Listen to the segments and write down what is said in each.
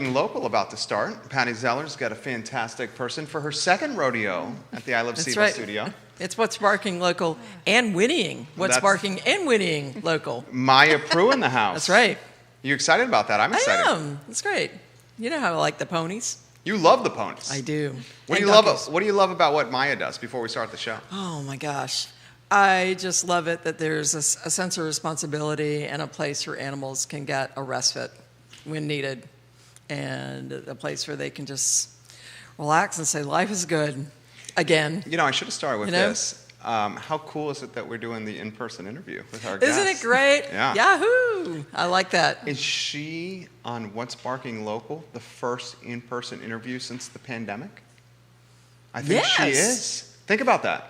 Local about to start. Patty Zeller's got a fantastic person for her second rodeo at the I Love That's Siva right. studio. It's What's Barking Local and whinnying. What's That's- Barking and whinnying local. Maya Prue in the house. That's right. You excited about that? I'm excited. I am. It's great. You know how I like the ponies. You love the ponies. I do. What do And you love? donkeys. What do you love about what Maya does before we start the show? Oh my gosh. I just love it that there's a sense of responsibility and a place where animals can get a respite when needed, and a place where they can just relax and say life is good again. You know, I should have started with You know? this. How cool is it that we're doing the in-person interview with our guest? Isn't it great? Yeah. Yahoo! I like that. Is she on What's Barking Local, the first in-person interview since the pandemic? I think she Yes. is. Think about that.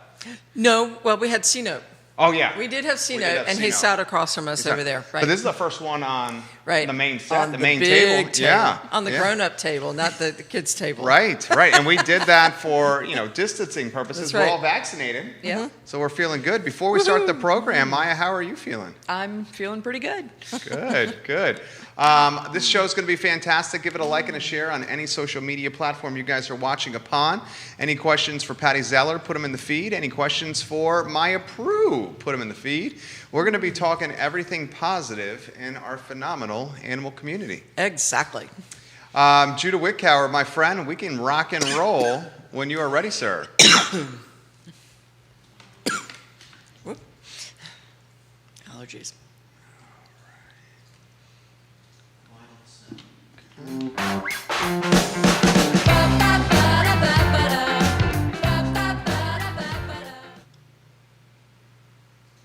No, well, we had C-Note. Oh, yeah. We did have We did C-Note, have and he C-Note. sat across from us over there. Right. But this is the first one on right. the main set, on the main big table. Yeah. On the yeah. grown-up table, not the kids' table. Right, right. And we did that for, distancing purposes. That's right. We're all vaccinated. Yeah. So we're feeling good. Before we start the program, Maya, how are you feeling? I'm feeling pretty good. Good, good. This show is going to be fantastic. Give it a like and a share on any social media platform you guys are watching upon. Any questions for Patty Zeller, put them in the feed. Any questions for Maya Prue, put them in the feed. We're going to be talking everything positive in our phenomenal animal community. Exactly. Judah Wickower, my friend, we can rock and roll when you are ready, sir. Allergies.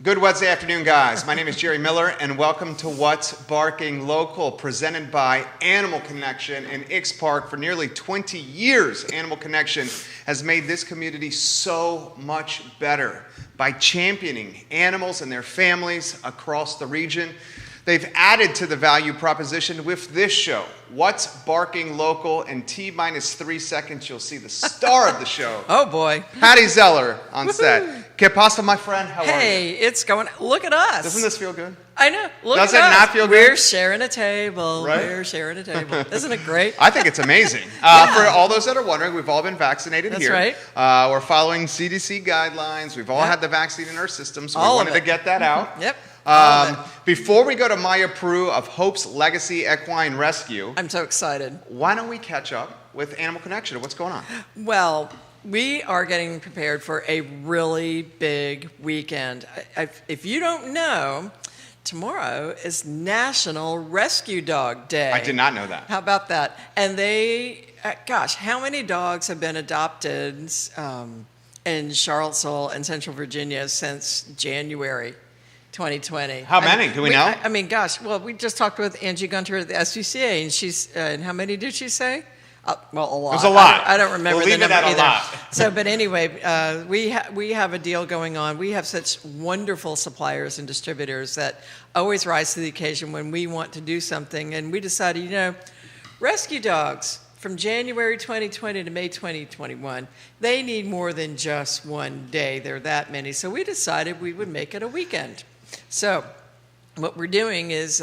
Good Wednesday afternoon, guys. My name is Jerry Miller, and welcome to What's Barking Local, presented by Animal Connection in Ix Park. For nearly 20 years, Animal Connection has made this community so much better by championing animals and their families across the region. They've added to the value proposition with this show, What's Barking Local. In T-minus 3 seconds, you'll see the star of the show, Oh boy. Patty Zeller, on set. Que pasa, my friend? How are you? Hey, it's going. Look at us. Doesn't this feel good? I know. Look Does at it us. not feel good? We're sharing a table. Right? We're sharing a table. Isn't it great? I think it's amazing. For all those that are wondering, we've all been vaccinated That's here. right. We're following CDC guidelines. We've all Yep. had the vaccine in our system, so we All of wanted to it. get that out. Yep. All of it. Before we go to Maya Prue of Hope's Legacy Equine Rescue, I'm so excited. why don't we catch up with Animal Connection? What's going on? Well, we are getting prepared for a really big weekend. If you don't know, tomorrow is National Rescue Dog Day. I did not know that. How about that? And how many dogs have been adopted in Charlottesville and Central Virginia since January 2020? How many? Do we know? I mean, gosh, well, we just talked with Angie Gunter at the SPCA, and and how many did she say? Well, a lot. It was a lot. I don't remember We'll the leave it number at a either. lot. So, but anyway, we have a deal going on. We have such wonderful suppliers and distributors that always rise to the occasion when we want to do something. And we decided, rescue dogs from January 2020 to May 2021, they need more than just one day. There are that many. So we decided we would make it a weekend. So what we're doing is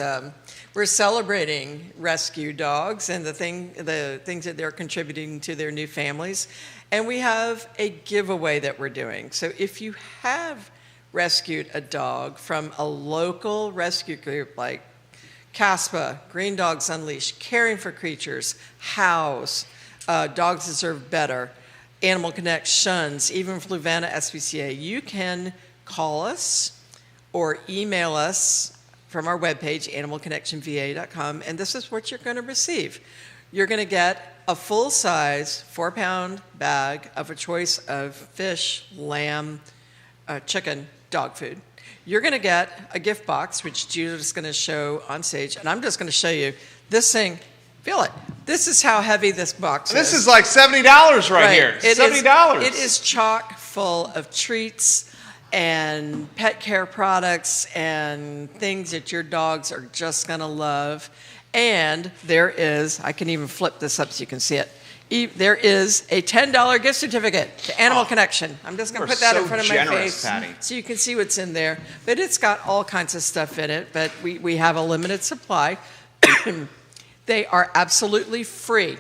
we're celebrating rescue dogs and the things that they're contributing to their new families. And we have a giveaway that we're doing. So if you have rescued a dog from a local rescue group like CASPA, Green Dogs Unleashed, Caring for Creatures, House, Dogs Deserve Better, Animal Connect, Shuns, even Fluvanna SPCA, you can call us or email us from our webpage, animalconnectionva.com, and this is what you're going to receive. You're going to get a full-size 4-pound bag of a choice of fish, lamb, chicken, dog food. You're going to get a gift box, which Judah's going to show on stage, and I'm just going to show you this thing. Feel it. This is how heavy this box is. This is like $70 right here. $70. It is chock full of treats and pet care products and things that your dogs are just going to love. And there is, I can even flip this up so you can see it. There is a $10 gift certificate to Animal Connection. I'm just going to put that in front of my face Patty. so you can see what's in there. But it's got all kinds of stuff in it, but we have a limited supply. They are absolutely free.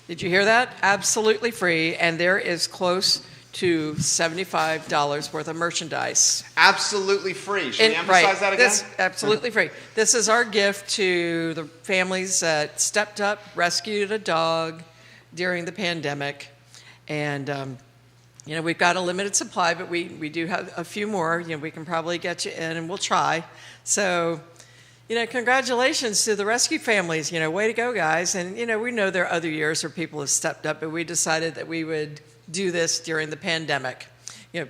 Did you hear that? Absolutely free, and there is close to $75 worth of merchandise. Absolutely free. Should we emphasize that again? Absolutely free. This is our gift to the families that stepped up, rescued a dog during the pandemic, and we've got a limited supply, but we do have a few more. We can probably get you in, and we'll try. So, congratulations to the rescue families. Way to go, guys. And, we know there are other years where people have stepped up, but we decided that we would do this during the pandemic,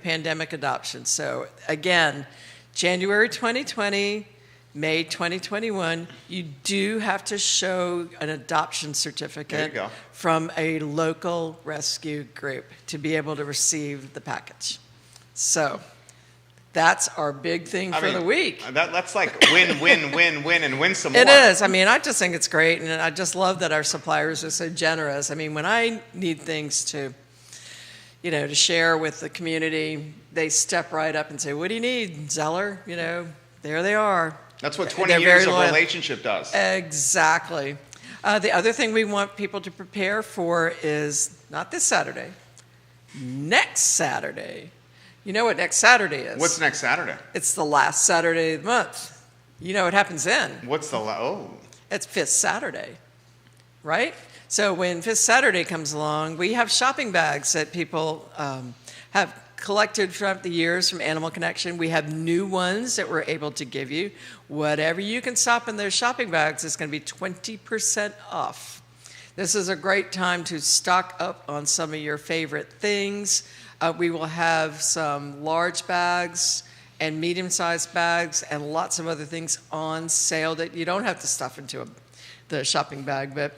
pandemic adoption. So, again, January 2020, May 2021, you do have to show an adoption certificate from a local rescue group to be able to receive the package. So, that's our big thing for the week. That's like win, win, win, win, and win some more. It is. I just think it's great, and I just love that our suppliers are so generous. When I need things to share with the community, they step right up and say, "What do you need, Zeller?" There they are. That's what 20 years of relationship does. Exactly. The other thing we want people to prepare for is not this Saturday, next Saturday. You know what next Saturday is? What's next Saturday? It's the last Saturday of the month. You know what happens then? What's the It's Fifth Saturday, right? So when Fifth Saturday comes along, we have shopping bags that people have collected throughout the years from Animal Connection. We have new ones that we're able to give you. Whatever you can stop in those shopping bags is going to be 20% off. This is a great time to stock up on some of your favorite things. We will have some large bags and medium-sized bags and lots of other things on sale that you don't have to stuff into the shopping bag. But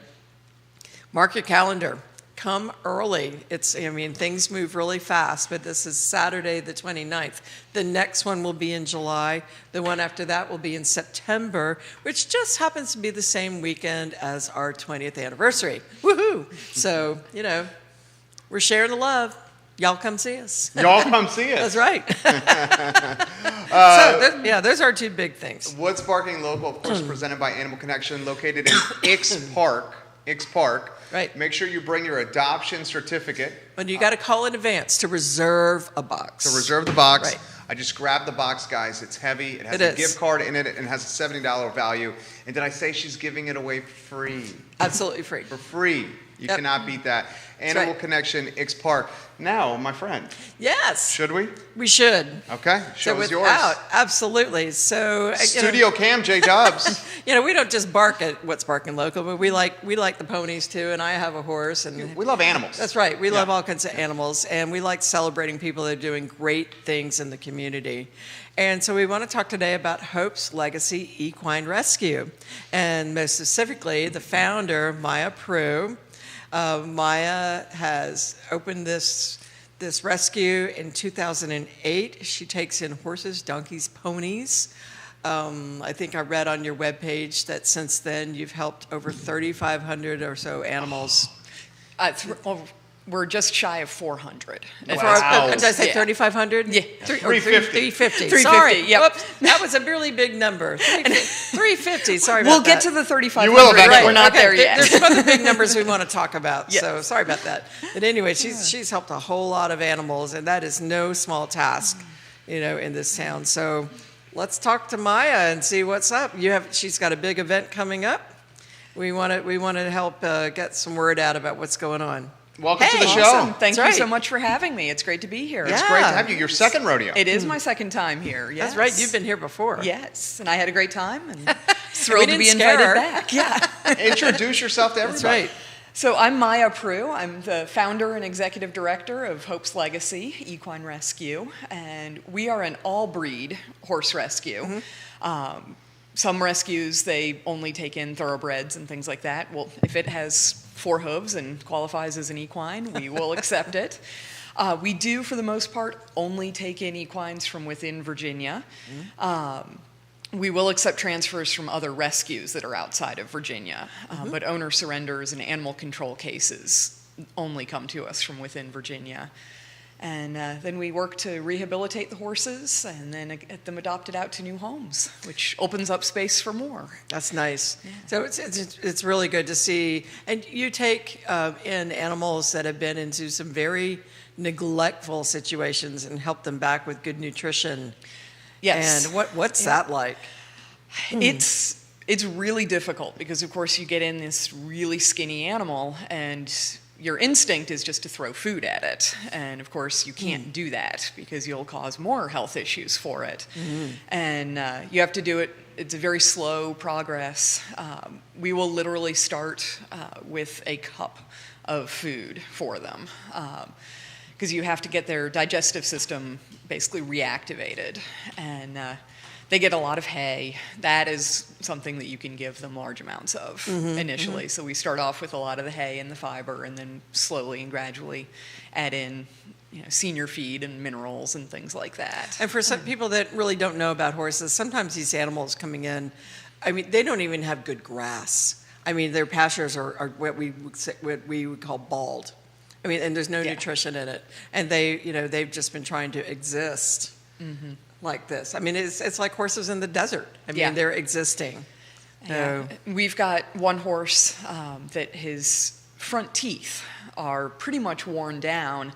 mark your calendar. Come early. Things move really fast, but this is Saturday the 29th. The next one will be in July. The one after that will be in September, which just happens to be the same weekend as our 20th anniversary. Woohoo! So, we're sharing the love. Y'all come see us. Y'all come see us. That's right. Those are our two big things. What's Barking Local, of course, presented by Animal Connection, located in X Park. Right. Make sure you bring your adoption certificate. And you got to call in advance to reserve a box. To reserve the box. Right. I just grabbed the box, guys. It's heavy. It has a gift card in it and has a $70 value. And did I say she's giving it away free? Absolutely free. For free. You cannot beat that. Animal Connection, X Park. Now, my friend. Yes. Should we? We should. Okay. Show us yours. Absolutely. So Studio Cam, J Dubs. We don't just bark at What's Barking Local, but we like the ponies too, and I have a horse, and we love animals. That's right. We love all kinds of animals, and we like celebrating people that are doing great things in the community. And so we want to talk today about Hope's Legacy Equine Rescue, and most specifically, the founder, Maya Prue. Maya has opened this rescue in 2008. She takes in horses, donkeys, ponies. I think I read on your webpage that since then you've helped over 3,500 or so animals. We're just shy of 400. Wow. Did I say 3,500? Yeah. 350. 350. Sorry. Yep. Whoops. That was a really big number. 350. Sorry about that. We'll get to the 3,500. You will eventually. Right. We're not there yet. There's some other big numbers we want to talk about, Yes. so sorry about that. But anyway, she's helped a whole lot of animals, and that is no small task, in this town. So let's talk to Maya and see what's up. She's got a big event coming up. We want to help get some word out about what's going on. Welcome to the show. Awesome. Thank That's you right. so much for having me. It's great to be here. It's great to have you. Your second rodeo. It is my second time here. Yes. That's right. You've been here before. Yes, and I had a great time, and thrilled to be scare invited her. back. Yeah. Introduce yourself to everybody. That's right. So I'm Maya Prue. I'm the founder and executive director of Hope's Legacy Equine Rescue, and we are an all-breed horse rescue. Mm-hmm. Some rescues, they only take in thoroughbreds and things like that. Well, if it has 4 hooves and qualifies as an equine, we will accept it. We do, for the most part, only take in equines from within Virginia. We will accept transfers from other rescues that are outside of Virginia, but owner surrenders and animal control cases only come to us from within Virginia. And then we work to rehabilitate the horses and then get them adopted out to new homes, which opens up space for more. That's nice. Yeah. So it's really good to see. And you take in animals that have been into some very neglectful situations and help them back with good nutrition. Yes. And what's that like? It's really difficult because, of course, you get in this really skinny animal and your instinct is just to throw food at it. And, of course, you can't do that because you'll cause more health issues for it. And you have to do it. It's a very slow progress. We will literally start with a cup of food for them because you have to get their digestive system basically reactivated. And they get a lot of hay. That is something that you can give them large amounts of initially. So we start off with a lot of the hay and the fiber, and then slowly and gradually add in senior feed and minerals and things like that. And for some people that really don't know about horses, sometimes these animals coming in, I mean, they don't even have good grass. I mean, their pastures are what we would call bald. I mean, and there's no nutrition in it. And they've just been trying to exist like this. I mean, it's like horses in the desert. I mean, they're existing. Yeah. We've got one horse that his front teeth are pretty much worn down,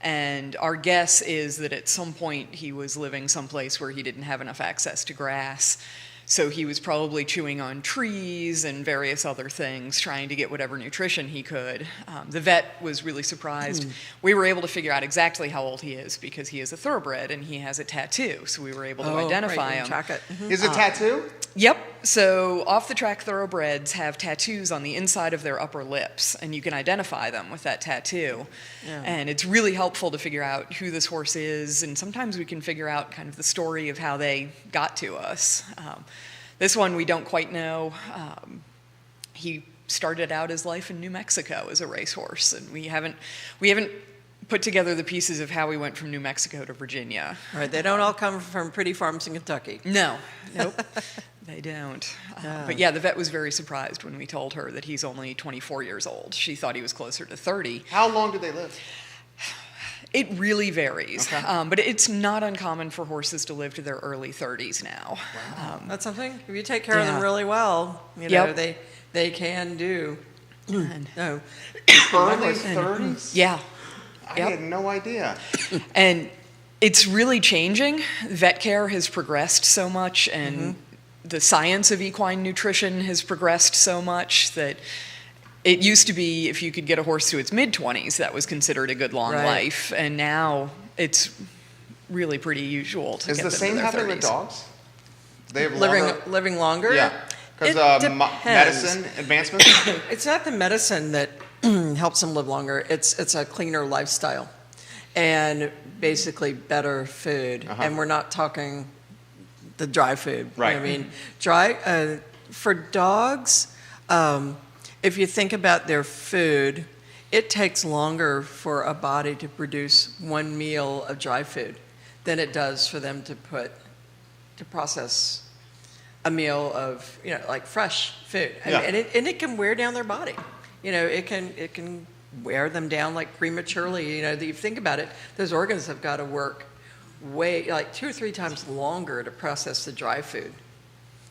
and our guess is that at some point he was living someplace where he didn't have enough access to grass. So he was probably chewing on trees and various other things, trying to get whatever nutrition he could. The vet was really surprised. We were able to figure out exactly how old he is because he is a thoroughbred and he has a tattoo. So we were able to identify him. Track it. Is it tattoo? Yep. So off-the-track thoroughbreds have tattoos on the inside of their upper lips, and you can identify them with that tattoo. Yeah. And it's really helpful to figure out who this horse is, and sometimes we can figure out kind of the story of how they got to us. This one we don't quite know. He started out his life in New Mexico as a racehorse, and we haven't put together the pieces of how we went from New Mexico to Virginia. All right, they don't all come from pretty farms in Kentucky. No, nope, they don't. But yeah, the vet was very surprised when we told her that he's only 24 years old. She thought he was closer to 30. How long do they live? It really varies, Okay. but it's not uncommon for horses to live to their early 30s now. Wow. That's something. If you take care of them really well, they can do. No. Early 30s? Yeah. I had no idea. And it's really changing. Vet care has progressed so much, and the science of equine nutrition has progressed so much that it used to be if you could get a horse to its mid-20s, that was considered a good long life. And now it's really pretty usual to get them to their 30s. Is the same happening with dogs? They have living longer? Yeah. Because medicine advancements? It's not the medicine that helps them live longer. It's a cleaner lifestyle and basically better food. And we're not talking the dry food. Right. I mean, for dogs, if you think about their food, it takes longer for a body to produce one meal of dry food than it does for them to process a meal of, like fresh food. And it can wear down their body. It can wear them down like prematurely. If you think about it, those organs have got to work like 2 or 3 times longer to process the dry food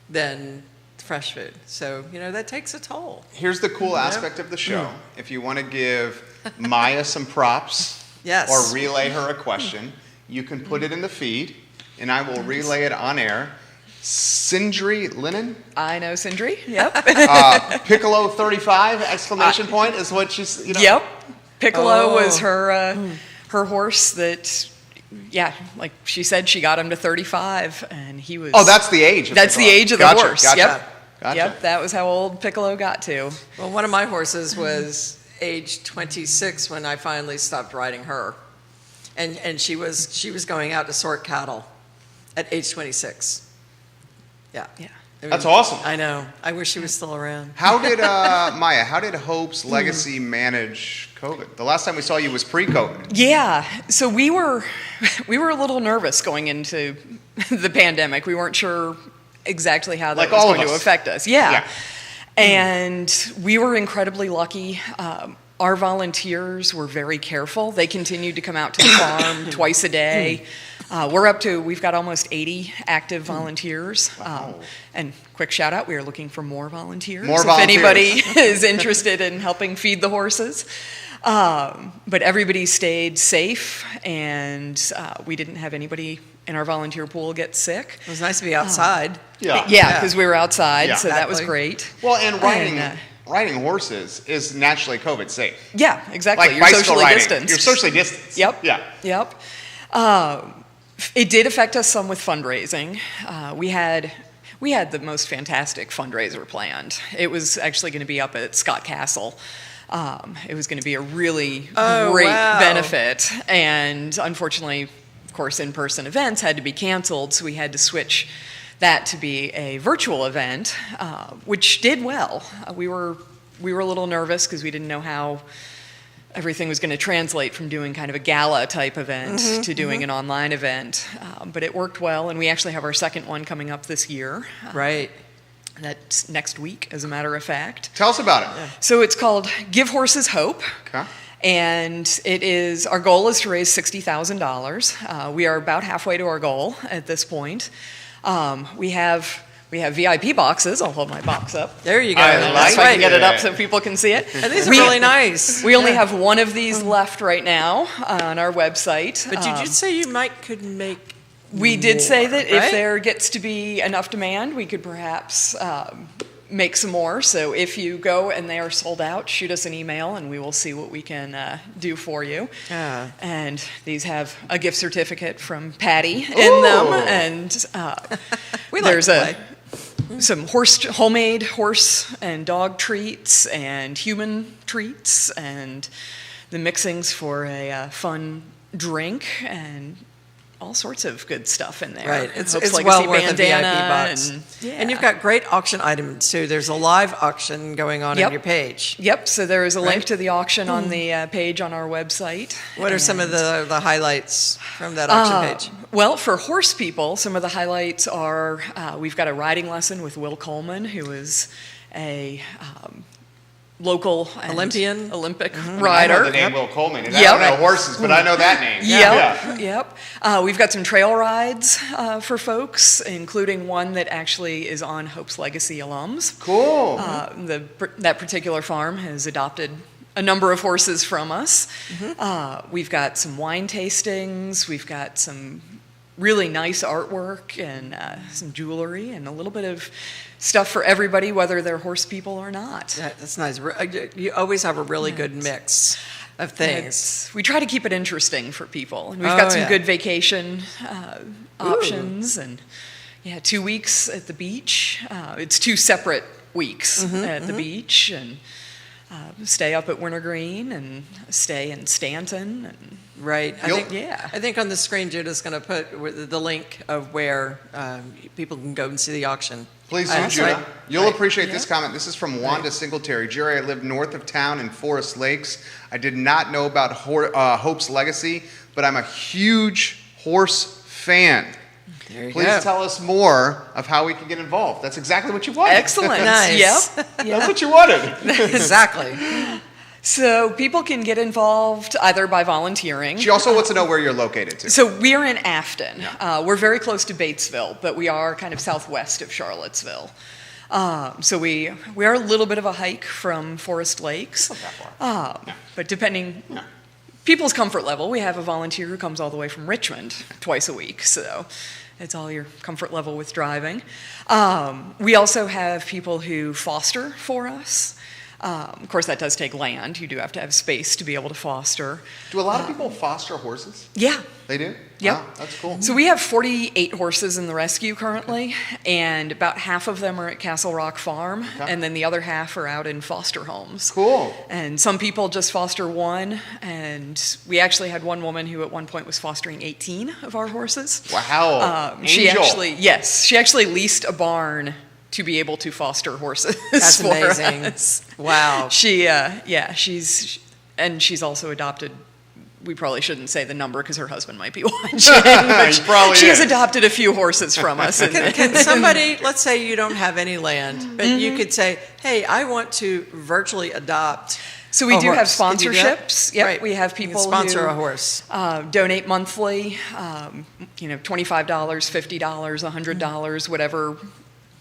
than fresh food. So, that takes a toll. Here's the cool aspect of the show. If you want to give Maya some props or relay her a question, you can put it in the feed, and I will relay it on air. Sindri Linen? I know Sindri, yep. Piccolo 35, exclamation point, is what she's, Yep. Piccolo was her horse that, like she said, she got him to 35, and he was... Oh, that's the age of That's Piccolo. the age of the horse, Gotcha. Yep, that was how old Piccolo got to. Well, one of my horses was age 26 when I finally stopped riding her. And she was going out to sort cattle at age 26. Yeah. That's awesome. I know. I wish she was still around. How did, Maya, how did Hope's Legacy manage COVID? The last time we saw you was pre-COVID. Yeah. So we were a little nervous going into the pandemic. We weren't sure exactly how that was going to affect us. Yeah. And we were incredibly lucky. Our volunteers were very careful. They continued to come out to the farm twice a day. We've got almost 80 active volunteers. Wow. And quick shout out, we are looking for more volunteers. More if volunteers. anybody is interested in helping feed the horses. But everybody stayed safe, and we didn't have anybody in our volunteer pool get sick. It was nice to be outside. Yeah. Yeah, because we were outside, Yeah. so that was Exactly. great. Well, and And, riding horses is naturally COVID safe. yeah, exactly. Like You're bicycle socially riding. distanced. You're socially distanced. Yep. Yeah. Yep. It did affect us some with fundraising. We had the most fantastic fundraiser planned. It was actually going to be up at Scott Castle. It was going to be a really great wow. benefit, and unfortunately, of course, in-person events had to be canceled, so we had to switch that to be a virtual event, which did well. We were a little nervous because we didn't know how everything was going to translate from doing kind of a gala type event to doing an online event, but it worked well, and we actually have our second one coming up this year. Right. That's next week, as a matter of fact. Tell us about it. So it's called Give Horses Hope. Okay. And our goal is to raise $60,000. We are about halfway to our goal at this point. We have VIP boxes. I'll hold my box up. There you go. I That's like So I right. can get it up so people can see it. And these are We- really nice. We only have one of these left right now on our website. But did you say you could make We did say that right? if there gets to be enough demand, we could perhaps make some more. So if you go and they are sold out, shoot us an email and we will see what we can do for you. Ah. And these have a gift certificate from Patty in them. Ooh. And We like there's to some homemade horse and dog treats and human treats and the mixings for a fun drink and all sorts of good stuff in there. Right, it's Hope's well Legacy worth a VIP bandana box. And you've got great auction items too. There's a live auction going on Yep. on your page. Yep, so there is a link Right. to the auction on the page on our website. What are some of And, the highlights from that auction page? Well, for horse people, some of the highlights are we've got a riding lesson with Will Coleman, who is a local and Olympian? Olympic I know rider. the name Will Coleman. And I Yep. don't know horses, but I know that name. Yep. We've got some trail rides for folks, including one that actually is on Hope's Legacy alums. Cool. That particular farm has adopted a number of horses from us. We've got some wine tastings. We've got some really nice artwork and some jewelry and a little bit of stuff for everybody, whether they're horse people or not. That's nice. You always have a really good mix of things. We try to keep it interesting for people. And we've got some yeah. good vacation options and 2 weeks at the beach. It's 2 separate weeks at the beach, and stay up at Wintergreen and stay in Stanton. And Right. Yeah. I think on the screen, Judah's going to put the link of where people can go and see the auction. Please do, That's Judah. right. You'll Right. appreciate this comment. This is from Wanda Singletary. Jerry, I live north of town in Forest Lakes. I did not know about Hope's Legacy, but I'm a huge horse fan. There you Please go. tell us more of how we can get involved. That's exactly what you wanted. Excellent. Nice. Yep. That's what you wanted. Exactly. So people can get involved either by volunteering. She also wants to know where you're located too. So we're in Afton. We're very close to Batesville, but we are kind of southwest of Charlottesville. So we are a little bit of a hike from Forest Lakes. Not that far. But depending, people's comfort level, we have a volunteer who comes all the way from Richmond twice a week. So it's all your comfort level with driving. We also have people who foster for us. Of course, that does take land. You do have to have space to be able to foster. Do a lot of people foster horses? Yeah. They do? Yep. Wow, that's cool. So we have 48 horses in the rescue currently, and about half of them are at Castle Rock Farm, Okay. and then the other half are out in foster homes. Cool. And some people just foster one, and we actually had one woman who at one point was fostering 18 of our horses. Wow. She Angel. actually leased a barn to be able to foster horses. That's for amazing. us. Wow. She's also adopted. We probably shouldn't say the number because her husband might be watching. But He probably she has is. adopted a few horses from us. Can somebody, let's say you don't have any land, but you could say, hey, I want to virtually adopt So we A do have horse. Can you do that? sponsorships. Yep, Right. we have You can people sponsor who a horse. donate monthly. $25, $50, $100, whatever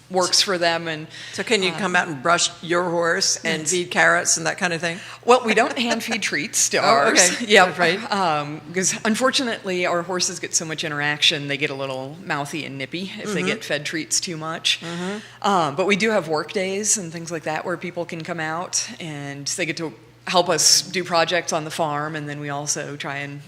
works for them. And So can you come out and brush your horse and feed carrots and that kind of thing? well, we don't hand feed treats to Oh, ours. okay. Yep. That's right. Because unfortunately, our horses get so much interaction, they get a little mouthy and nippy if they get fed treats too much. But we do have work days and things like that where people can come out and they get to help us do projects on the farm, and then we also try and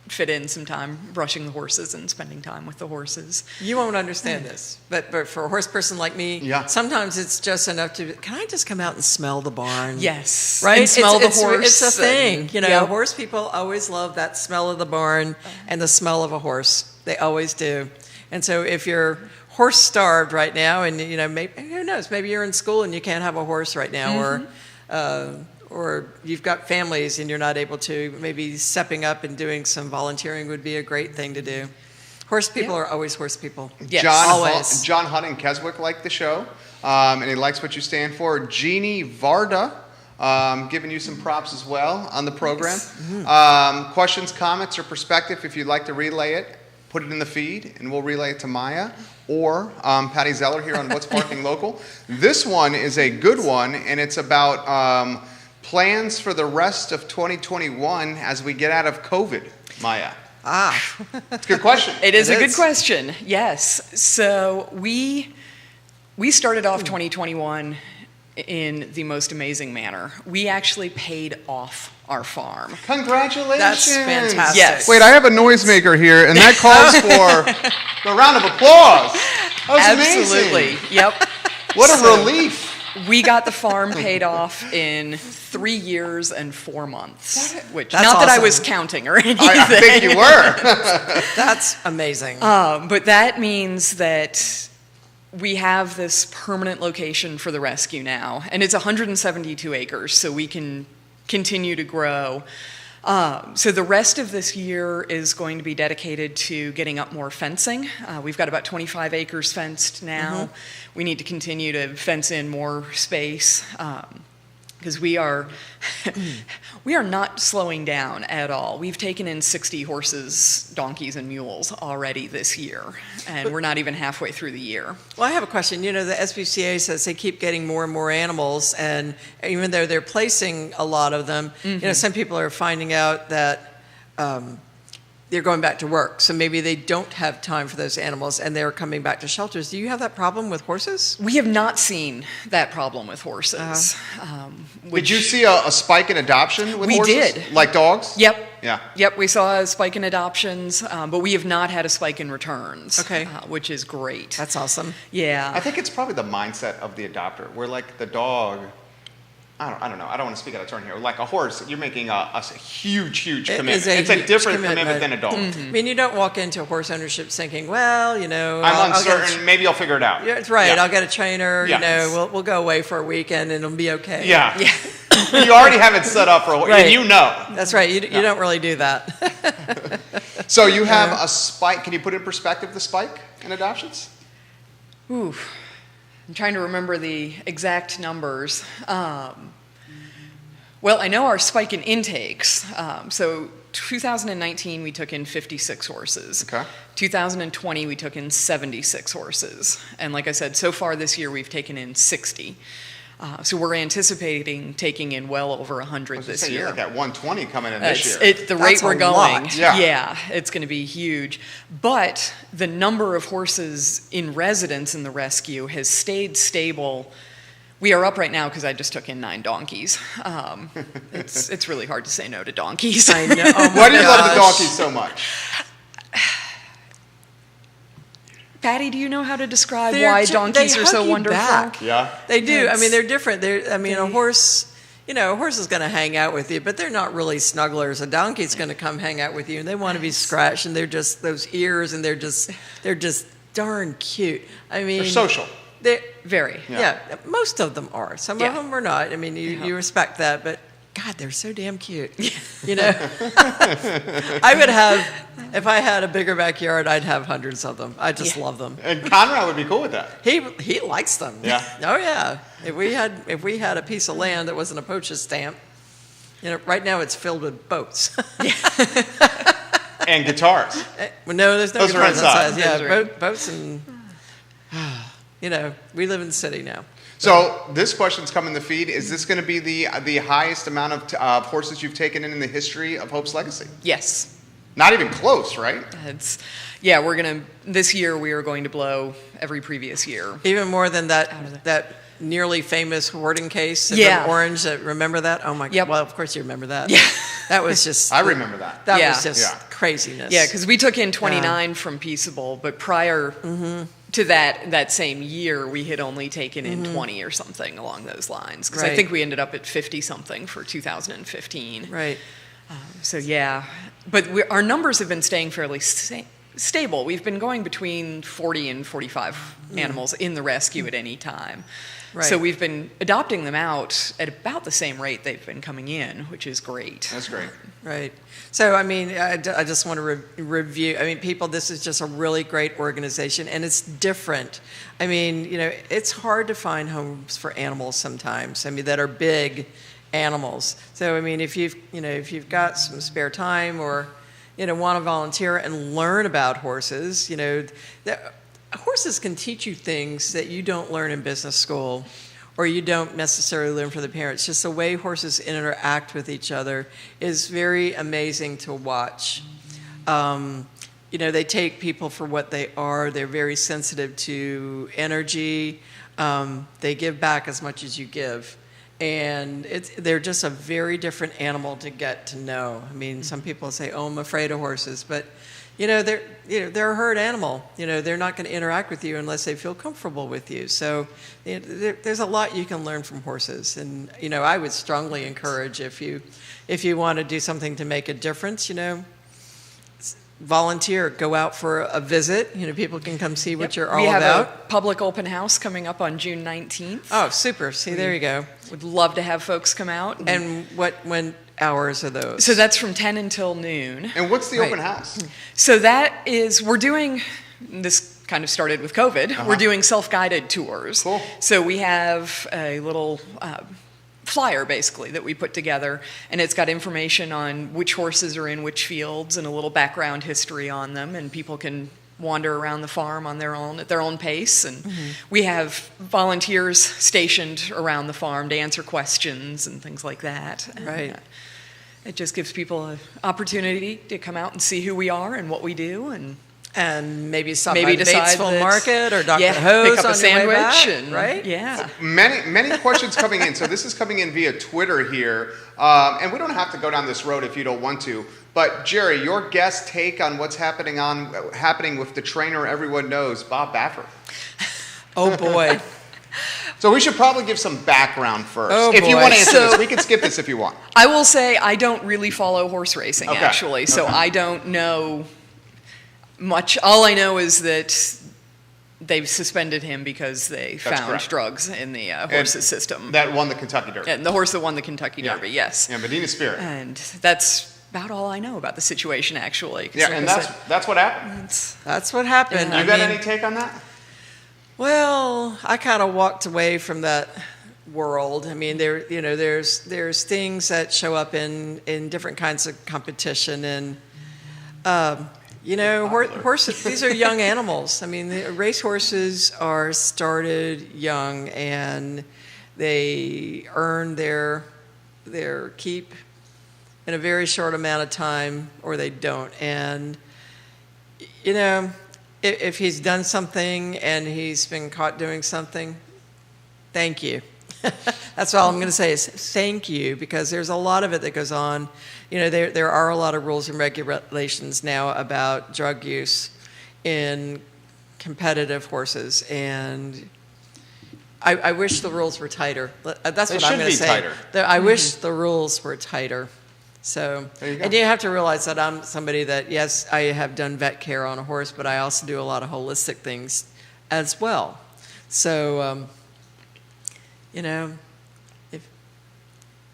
fit in some time brushing the horses and spending time with the horses. You won't understand this, but for a horse person like me, Yeah. sometimes it's just enough to, can I just come out and smell the barn? Yes. Right? And smell the It's horse. a thing. and- You know, Yep. horse people always love that smell of the barn and the smell of a horse. They always do. And so if you're horse starved right now and, maybe, who knows, maybe you're in school and you can't have a horse right now or you've got families and you're not able to, maybe stepping up and doing some volunteering would be a great thing to do. Horse people Yeah. are always horse people. Yes. Always. John Hunt in Keswick liked the show, and he likes what you stand for. Jeannie Varda, giving you some props as well on the program. Questions, comments, or perspective, if you'd like to relay it, put it in the feed, and we'll relay it to Maya or Patty Zeller here on What's Barking Local. This one is a good one, and it's about plans for the rest of 2021 as we get out of COVID, Maya. It's a good question. It is It a good is. question. Yes. So we started off 2021 in the most amazing manner. We actually paid off our farm. Congratulations. That's fantastic. Yes. Wait, I have a noisemaker here, and that calls for a round of applause. That was Absolutely. amazing. Yep. What a So, relief. We got the farm paid off in 3 years and 4 months, which That's not that I awesome. was counting or anything. I think you were. That's amazing. But that means that we have this permanent location for the rescue now, and it's 172 acres, so we can continue to grow. So the rest of this year is going to be dedicated to getting up more fencing. We've got about 25 acres fenced now. We need to continue to fence in more space because we are not slowing down at all. We've taken in 60 horses, donkeys, and mules already this year, and we're not even halfway through the year. Well, I have a question. The SPCA says they keep getting more and more animals, and even though they're placing a lot of them, some people are finding out that they're going back to work, so maybe they don't have time for those animals, and they're coming back to shelters. Do you have that problem with horses? We have not seen that problem with horses. Did you see a spike in adoption with We horses? did. Like dogs? Yep. Yeah. Yep, we saw a spike in adoptions, but we have not had a spike in returns. Okay. Which is great. That's awesome. Yeah. I think it's probably the mindset of the adopter, where like the dog, I don't know. I don't want to speak out of turn here. Like a horse, you're making a huge It commitment. is a It's a huge different commitment. commitment than a dog. I mean, you don't walk into horse ownership thinking, well, I'm I'll get uncertain. Maybe I'll figure it out. Yeah, that's right. Yeah. I'll get a trainer. Yeah. We'll go away for a weekend and it'll be okay. Yeah. Yeah. You already have it set up for a Right. and you know. That's right. You don't really do that. So you have a spike. Can you put in perspective the spike in adoptions? Ooh. I'm trying to remember the exact numbers. Well, I know our spike in intakes. So 2019, we took in 56 horses. Okay. 2020, we took in 76 horses. And like I said, so far this year, we've taken in 60. So we're anticipating taking in well over 100 this You're year. like at 120 coming in this year. The rate That's we're a going, lot. Yeah. it's going to be huge. But the number of horses in residence in the rescue has stayed stable. We are up right now because I just took in 9 donkeys. It's really hard to say no to donkeys. I know. Oh my Why do you love the gosh. donkeys so much? Patty, do you know how to describe They're why ju- donkeys they are so hug you wonderful? back. Yeah. They do. I Yes. mean, they're different. A horse, a horse is going to hang out with you, but they're not really snugglers. A donkey's going to come hang out with you, and they want to be scratched, and they're just those ears, and they're just darn cute. I mean, They're social. They're, Very. yeah. Most of them are. Some Yeah. of them are not. I mean, you respect that, but God, they're so damn cute. I would have, if I had a bigger backyard, I'd have hundreds of them. I just love them. And Conrad would be cool with that. He likes them. Yeah. Oh yeah. If we had a piece of land that wasn't a poacher's stamp, Right now it's filled with boats. And guitars. Well, no, there's no Those are guitars inside. outside. Yeah, Those are- boats and, we live in the city now. So this question's come in the feed. Is this going to be the highest amount of horses you've taken in the history of Hope's Legacy? Yes. Not even close, right? This year we are going to blow every previous year. Even more than that nearly famous hoarding case in Yeah. Orange. Remember that? Oh my God. Yep. Well, of course you remember that. Yeah. That was just. I remember that. That Yeah. was just Yeah. craziness. Yeah, because we took in 29 from Peaceable, but prior to that same year, we had only taken in 20 or something along those lines. Because I Right. think we ended up at 50-something for 2015. Right. So yeah, but our numbers have been staying fairly stable. We've been going between 40 and 45 animals in the rescue at any time. Right. So we've been adopting them out at about the same rate they've been coming in, which is great. That's great. Right. So, I mean, I just want to review. I mean, people, this is just a really great organization, and it's different. I mean, it's hard to find homes for animals sometimes. I mean, that are big animals. So, I mean, if you've got some spare time or, want to volunteer and learn about horses, horses can teach you things that you don't learn in business school or you don't necessarily learn from the parents. Just the way horses interact with each other is very amazing to watch. They take people for what they are. They're very sensitive to energy. They give back as much as you give. And they're just a very different animal to get to know. I mean, some people say, "Oh, I'm afraid of horses," but they're a herd animal. They're not going to interact with you unless they feel comfortable with you. So there's a lot you can learn from horses. And I would strongly encourage if you want to do something to make a difference, volunteer, go out for a visit. People can come see what you're all We have about. a public open house coming up on June 19th. Oh, super! See, there you go. Would love to have folks come out. And when hours are those? So that's from 10 until noon. And what's the open house? So we're doing, this kind of started with COVID, we're doing self-guided tours. Cool. So we have a little flyer, basically, that we put together, and it's got information on which horses are in which fields and a little background history on them, and people can wander around the farm on at their own pace. And we have volunteers stationed around the farm to answer questions and things like that. And, Right. it just gives people an opportunity to come out and see who we are and what we do, And maybe stop maybe by the decide Batesville that- Market or Dr. yeah, Ho's pick up on a your way sandwich back, and right? Yeah. Many questions coming in. So this is coming in via Twitter here, and we don't have to go down this road if you don't want to. But Jerry, your guest take on what's happening with the trainer everyone knows, Bob Baffert. Oh boy. So we should probably give some background first. Oh, if you boy. want to answer So- this, we can skip this if you want. I will say I don't really follow horse racing, Okay. actually, so Okay. I don't know much. All I know is that they've suspended him because they found correct. drugs in the horse's system. That won the Kentucky Derby. And the horse that won the Kentucky Yeah. Derby, yes. Yeah, Medina Spirit. And that's about all I know about the situation, actually. 'cause Yeah, like and I said, that's what happened. That's what happened. Yeah. You got any take on that? Well, I kind of walked away from that world. I mean, there's things that show up in different kinds of competition, and horses. These are young animals. I mean, the race horses are started young, and they earn their keep in a very short amount of time, or they don't. And if he's done something and he's been caught doing something, thank you. That's all I'm going to say is thank you, because there's a lot of it that goes on. There are a lot of rules and regulations now about drug use in competitive horses, and I wish the rules were tighter. That's They what I'm should going be to say. tighter. I wish the rules were tighter. So, There you go. and you have to realize that I'm somebody that, yes, I have done vet care on a horse, but I also do a lot of holistic things as well. So,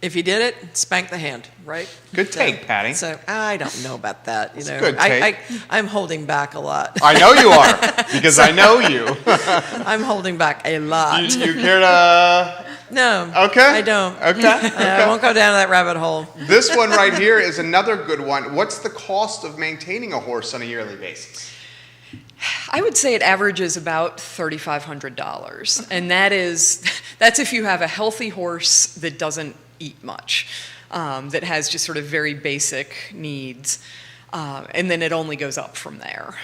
if you did it, spank the hand, right? Good take, Patty. So I don't know about that. It's a good take. I'm holding back a lot. I know you are, because I know you. I'm holding back a lot. You care to No. Okay. I don't. Okay. I won't go down that rabbit hole. This one right here is another good one. What's the cost of maintaining a horse on a yearly basis? I would say it averages about $3,500, and that's if you have a healthy horse that doesn't eat much, that has just sort of very basic needs, and then it only goes up from there.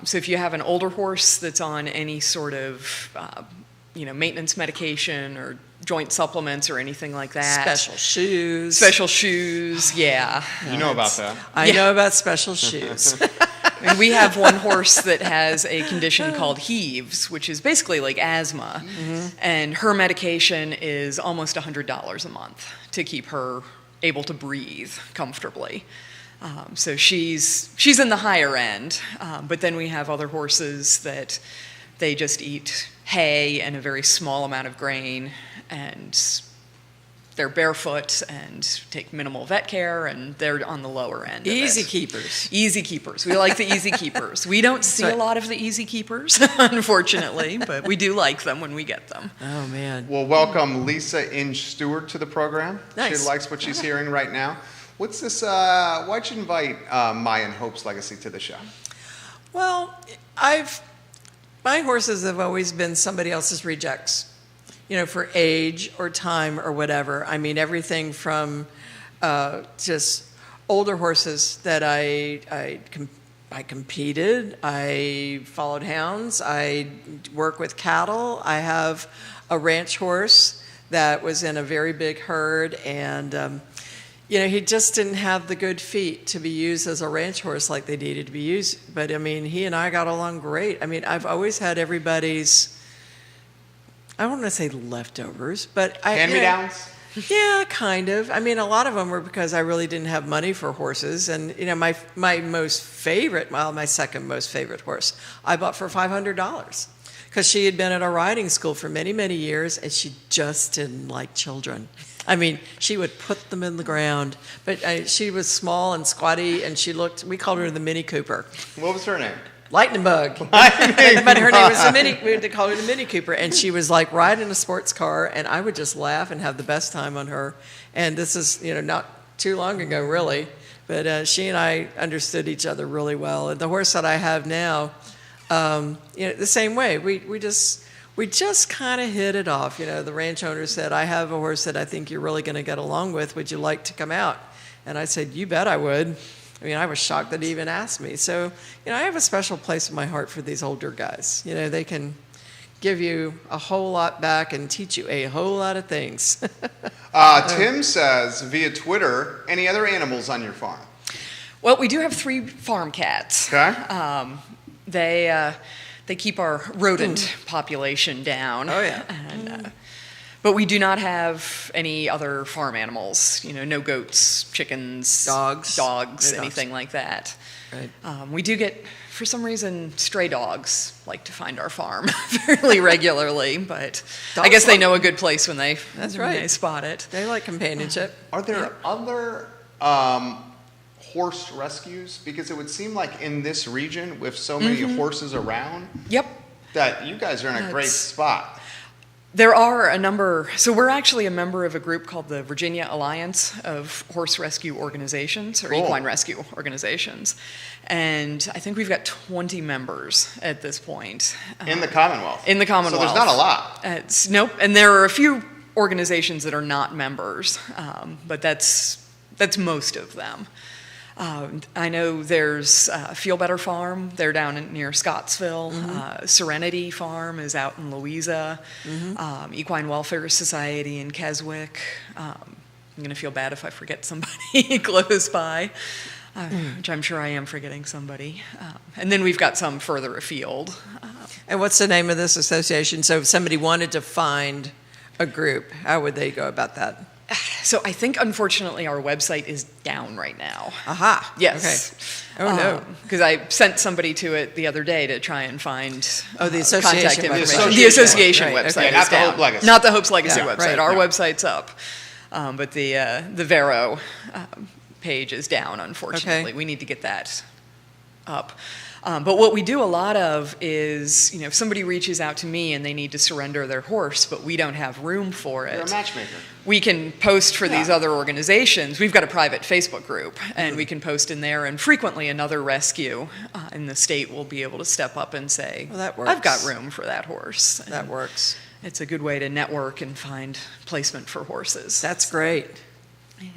So if you have an older horse that's on any sort of maintenance medication or joint supplements or anything like that. Special shoes. Special shoes, yeah. You know about that. I know about special shoes. And we have one horse that has a condition called heaves, which is basically like asthma. Mm-hmm. And her medication is almost $100 a month to keep her able to breathe comfortably. So she's in the higher end. But then we have other horses that they just eat hay and a very small amount of grain, and they're barefoot and take minimal vet care, and they're on the lower end. Easy keepers. Easy keepers. We like the easy keepers. We don't see a lot of the easy keepers, unfortunately, but we do like them when we get them. Oh, man. Well, welcome Lisa Inge Stewart to the program. Nice. She likes what she's hearing right now. What's this? Why'd you invite Maya and Hope's Legacy to the show? Well, my horses have always been somebody else's rejects. For age or time or whatever. I mean, everything from just older horses that I competed, I followed hounds, I work with cattle. I have a ranch horse that was in a very big herd, and he just didn't have the good feet to be used as a ranch horse like they needed to be used. But I mean, he and I got along great. I mean, I've always had everybody's, I don't want to say leftovers, but hand-me-downs? Yeah, kind of. I mean, a lot of them were because I really didn't have money for horses. And, my most favorite, my second most favorite horse, I bought for $500 because she had been at a riding school for many, many years, and she just didn't like children. I mean, she would put them in the ground, but she was small and squatty, and we called her the Mini Cooper. What was her name? Lightning Bug. But her name was we had to call her the Mini Cooper, and she was like riding a sports car, and I would just laugh and have the best time on her. And this is, not too long ago, really, but she and I understood each other really well. And the horse that I have now, the same way. We just kind of hit it off. The ranch owner said, "I have a horse that I think you're really going to get along with. Would you like to come out?" And I said, "You bet I would." I mean, I was shocked that he even asked me. So, I have a special place in my heart for these older guys. They can give you a whole lot back and teach you a whole lot of things. Tim says via Twitter, any other animals on your farm? Well, we do have 3 farm cats. Okay. They keep our rodent population down. Oh, yeah. And, but we do not have any other farm animals, no goats, chickens, dogs, anything like that. Right. We do get, for some reason, stray dogs like to find our farm fairly regularly, but I guess they know a good place when they spot it. They like companionship. Are there other horse rescues? Because it would seem like in this region, with so many horses around, Yep, that you guys are in a great spot. there are a number. So we're actually a member of a group called the Virginia Alliance of Horse Rescue Organizations, or Cool. Equine Rescue Organizations. And I think we've got 20 members at this point. In the Commonwealth. In the Commonwealth. So there's not a lot. Nope. And there are a few organizations that are not members, but that's most of them. I know there's Feel Better Farm. They're down near Scottsville. Serenity Farm is out in Louisa. Equine Welfare Society in Keswick. I'm going to feel bad if I forget somebody close by, which I'm sure I am forgetting somebody. And then we've got some further afield. And what's the name of this association? So if somebody wanted to find a group, how would they go about that? So I think, unfortunately, our website is down right now. Aha. Yes. Okay. Oh, no. Because I sent somebody to it the other day to try and find the association contact information. website. The association Right, website okay. is Not the down. Hope Legacy. Not the Hope's Legacy Yeah, website. right. Our Yeah. website's up. But the Vero page is down, unfortunately. Okay. We need to get that up. But what we do a lot of is, if somebody reaches out to me and they need to surrender their horse, but we don't have room for it. You're a matchmaker. We can post for these other organizations. We've got a private Facebook group, and we can post in there, and frequently another rescue in the state will be able to step up and say, Well, that works. I've got room for that horse. That works. It's a good way to network and find placement for horses. That's great.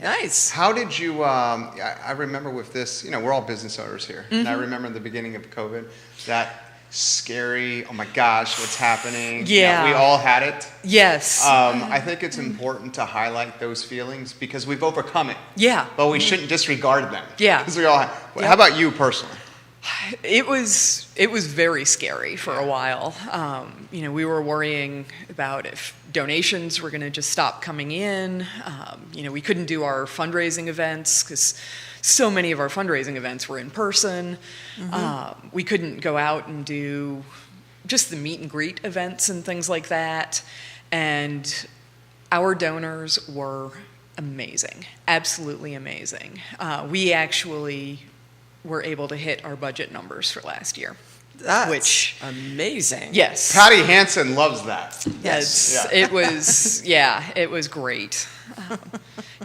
Nice. How did you, I remember with this, we're all business owners here. And I remember in the beginning of COVID, that scary, oh my gosh, what's happening? Yeah. We all had it. Yes. I think it's important to highlight those feelings because we've overcome it. Yeah. But we shouldn't disregard them. Yeah. Because we all have. Yep. How about you personally? It was very scary for a while. We were worrying about if donations were going to just stop coming in. We couldn't do our fundraising events because so many of our fundraising events were in person. We couldn't go out and do just the meet and greet events and things like that. And our donors were amazing, absolutely amazing. We actually were able to hit our budget numbers for last year. That's amazing. Yes. Patty Hansen loves that. Yes. Yeah. It was great.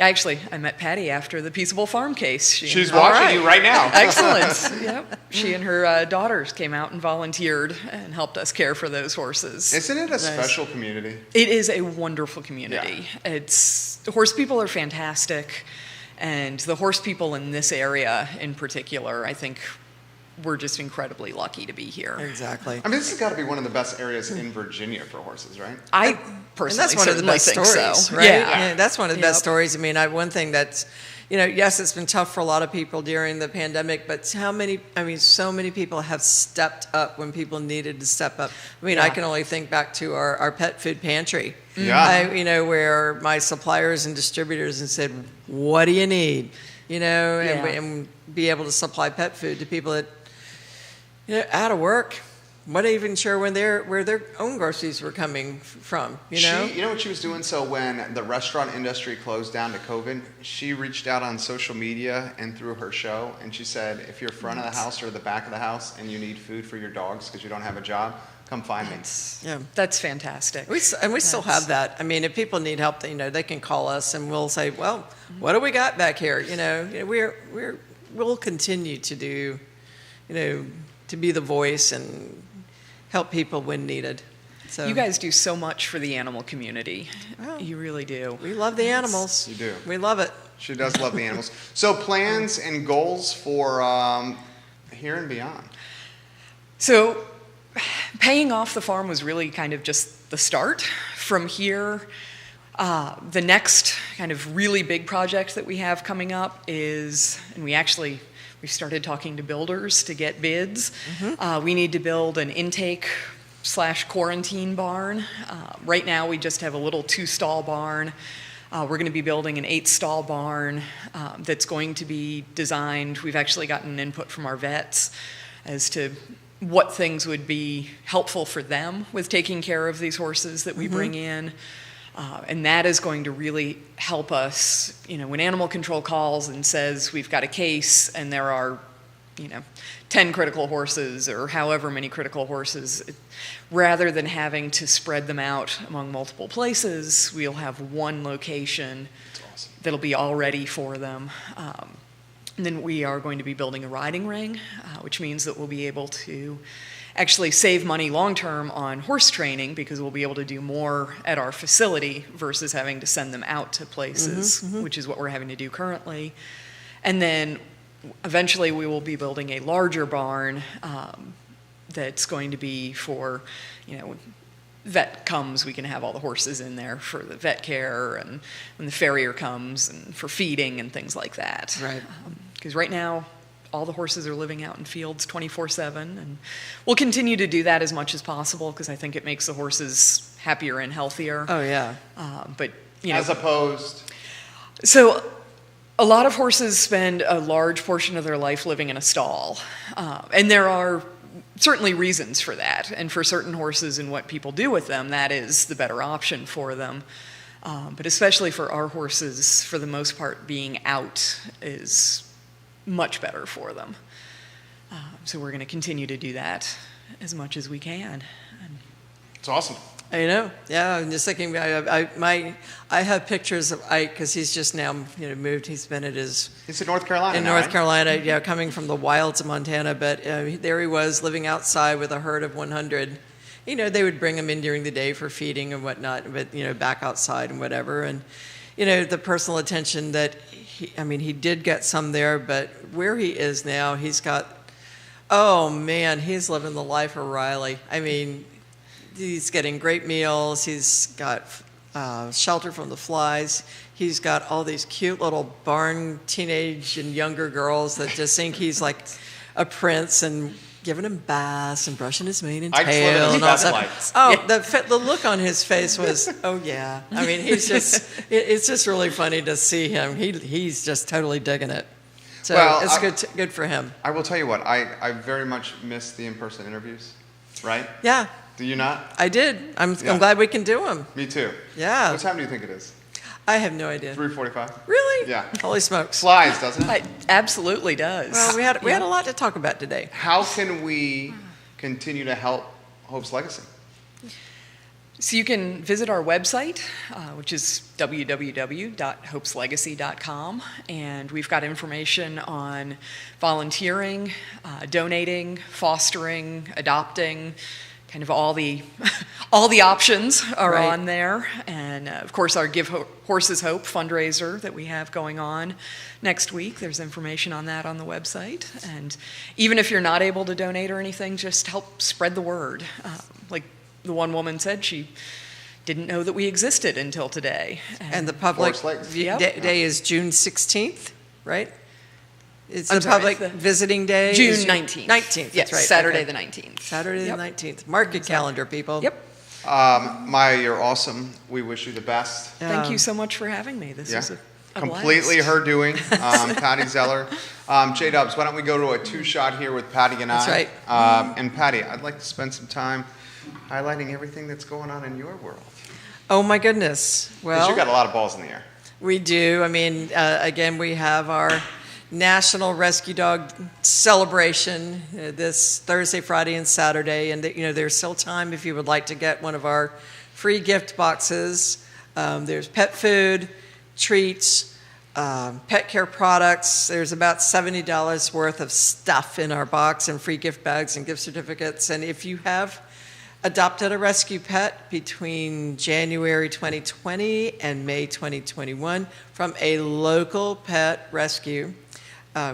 I met Patty after the Peaceable Farm case. She's watching you right now. Excellent. Yep. She and her daughters came out and volunteered and helped us care for those horses. Isn't it a special community? It is a wonderful community. Yeah. The horse people are fantastic, and the horse people in this area in particular, I think we're just incredibly lucky to be here. Exactly. I mean, this has got to be one of the best areas in Virginia for horses, right? I personally and that's one of the best think stories, so. right? Yeah. That's one of the best stories. I mean, one thing that's, yes, it's been tough for a lot of people during the pandemic, but so many people have stepped up when people needed to step up. I mean, I can only think back to our pet food pantry. Yeah. Where my suppliers and distributors and said, what do you need? And be able to supply pet food to people that, out of work, not even sure where their own groceries were coming from, You know what she was doing? So when the restaurant industry closed down to COVID, she reached out on social media and through her show, and she said, if you're front of the house or the back of the house and you need food for your dogs because you don't have a job, come find me. Yeah, that's fantastic. We still have that. I mean, if people need help, they can call us and we'll say, well, what do we got back here? We'll continue to do, to be the voice and help people when needed. So you guys do so much for the animal community. Well, you really do. We love the animals. You do. We love it. She does love the animals. So plans and goals for here and beyond? So paying off the farm was really kind of just the start. From here, the next kind of really big project that we have coming up is, and we've started talking to builders to get bids. We need to build an intake/quarantine barn. Right now we just have a little 2-stall barn. We're going to be building an 8-stall barn that's going to be designed. We've actually gotten input from our vets as to what things would be helpful for them with taking care of these horses that we bring in. And that is going to really help us, when animal control calls and says we've got a case and there are, 10 critical horses or however many critical horses, rather than having to spread them out among multiple places, we'll have one location that'll be all ready for them. And then we are going to be building a riding ring, which means that we'll be able to actually save money long-term on horse training because we'll be able to do more at our facility versus having to send them out to places, which is what we're having to do currently. And then eventually we will be building a larger barn that's going to be for, when vet comes, we can have all the horses in there for the vet care and when the farrier comes and for feeding and things like that. Right. Because right now, all the horses are living out in fields 24/7, and we'll continue to do that as much as possible because I think it makes the horses happier and healthier. Oh yeah. But as opposed, so a lot of horses spend a large portion of their life living in a stall, and there are certainly reasons for that. And for certain horses and what people do with them, that is the better option for them. But especially for our horses, for the most part, being out is much better for them. So we're going to continue to do that as much as we can. It's awesome. I know. Yeah, I'm just thinking. I have pictures of Ike because he's just now moved. He's been at his He's in North Carolina in now, North right? Carolina. Yeah, coming from the wilds of Montana, but there he was living outside with a herd of 100. They would bring him in during the day for feeding and whatnot, but back outside and whatever. And the personal attention that he did get some there, but where he is now, he's got. Oh man, he's living the life of Riley. He's getting great meals. He's got shelter from the flies. He's got all these cute little barn teenage and younger girls that just think he's like a prince and giving him baths and brushing his mane and Ike's living tail his and all best that. life. Oh, the look on his face was, oh yeah. He's just, it's just really funny to see him. He's just totally digging it. So it's good for him. I will tell you what, I very much miss the in-person interviews, right? Yeah. Do you not? I did. I'm glad we can do them. Me too. Yeah. What time do you think it is? I have no idea. 3:45? Really? Yeah. Holy smokes. Flies, doesn't it? It absolutely does. Well, we had a lot to talk about today. How can we continue to help Hope's Legacy? So you can visit our website, which is www.hopeslegacy.com, and we've got information on volunteering, donating, fostering, adopting. Kind of all the options are Right. on there, and of course our Give Horses Hope fundraiser that we have going on next week. There's information on that on the website, and even if you're not able to donate or anything, just help spread the word. Like the one woman said, she didn't know that we existed until today. And the public Forest Lakes. day is June 16th, right? It's I'm the sorry, public visiting day. June is 19th. 19th, Yes, that's right. Saturday okay. the 19th. Saturday Yep. the 19th. Mark your calendar, people. Yep. Maya, you're awesome. We wish you the best. Thank you so much for having me. This was a Completely blast. her doing. Patty Zeller. J-Dubs, why don't we go to a two-shot here with Patty and I? That's right. And Patty, I'd like to spend some time highlighting everything that's going on in your world. Oh my goodness. Because Well, you got a lot of balls in the air. we do. Again, we have our National Rescue Dog Celebration this Thursday, Friday, and Saturday. And there's still time if you would like to get one of our free gift boxes. There's pet food, treats, pet care products. There's about $70 worth of stuff in our box and free gift bags and gift certificates. And if you have adopted a rescue pet between January 2020 and May 2021 from a local pet rescue,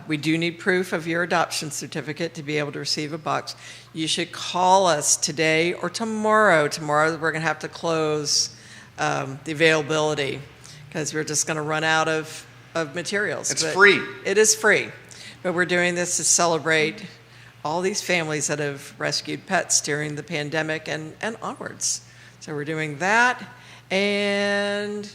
we do need proof of your adoption certificate to be able to receive a box. You should call us today or tomorrow. Tomorrow we're going to have to close the availability because we're just going to run out of materials. It's But free. It is free. But we're doing this to celebrate all these families that have rescued pets during the pandemic and onwards. So we're doing that. And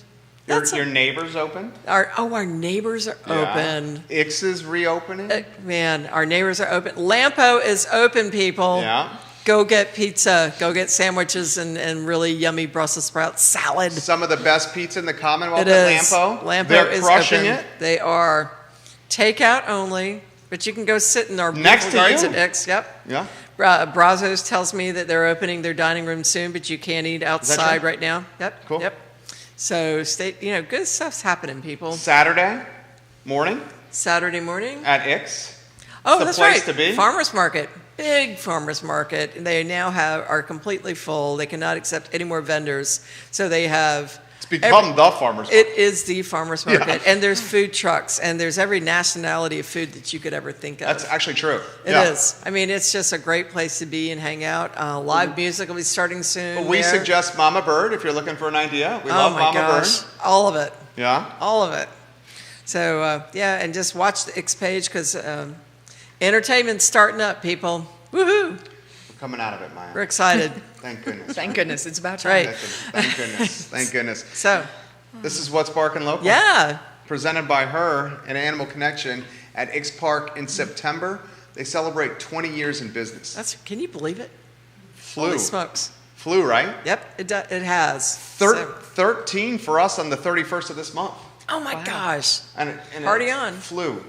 Your neighbors open? our neighbors are open. Ix is reopening? Man, our neighbors are open. Lampo is open, people. Yeah. Go get pizza. Go get sandwiches and really yummy Brussels sprout salad. Some of the best pizza in the Commonwealth It at is. Lampo. Lampo They're is crushing open. it. They are takeout only, but you can go sit in our Next beautiful to gardens you. at X. Yep. Yeah. Brazos tells me that they're opening their dining room soon, but you can't eat outside true? right now. Yep. Cool. Yep. So good stuff's happening, people. Saturday morning Saturday morning. at Ix. Oh, the that's place right. to be. Farmers market, big farmers market. They now are completely full. They cannot accept any more vendors, so they have. It's become the farmers market. It is the farmers market, and there's food trucks, and there's every nationality of food that you could ever think of. That's actually true. It is. It's just a great place to be and hang out. Live music will be starting soon. But we there. suggest Mama Bird if you're looking for an idea. We Oh love my Mama gosh, Bird. all of it, Yeah. all of it. So and just watch the X page because entertainment's starting up, people. Woohoo! We're coming out of it, Maya. We're excited. Thank goodness. Thank goodness, it's about time. Right. Thank goodness. Thank goodness. So This is What's Barking Local. yeah, Presented by her and Animal Connection at Ix Park in September. They celebrate 20 years in business. can you believe it? Flu. Holy smokes! Flu, right? Yep, it has. 13 for us on the 31st of this month. Oh my gosh! And Party it's on. Flu.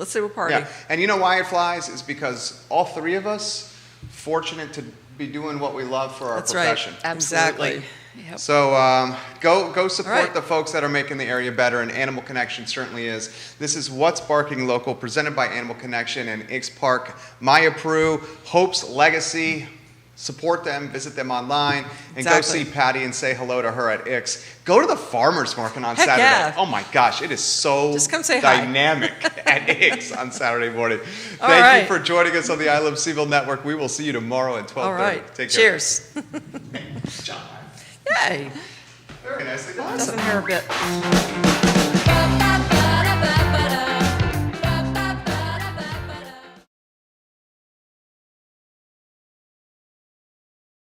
Let's say we're partying. Yeah, and you know why it flies is because all three of us fortunate to be doing what we love for our That's profession. right. Exactly. Yep. So go support All right. the folks that are making the area better, and Animal Connection certainly is. This is What's Barking Local, presented by Animal Connection and Ix Park. Maya Prue, Hope's Legacy. Support them, visit them online, and Exactly. go see Patty and say hello to her at Ix. Go to the farmers market on Heck Saturday. yeah. Oh my gosh, it is so Just come say hi. dynamic at Ix on Saturday morning. All Thank right. you for joining us on the I Love Seville Network. We will see you tomorrow at 12:30. All right. Take care. Cheers. Good job. Yay. Very nicely done. Doesn't hurt a bit.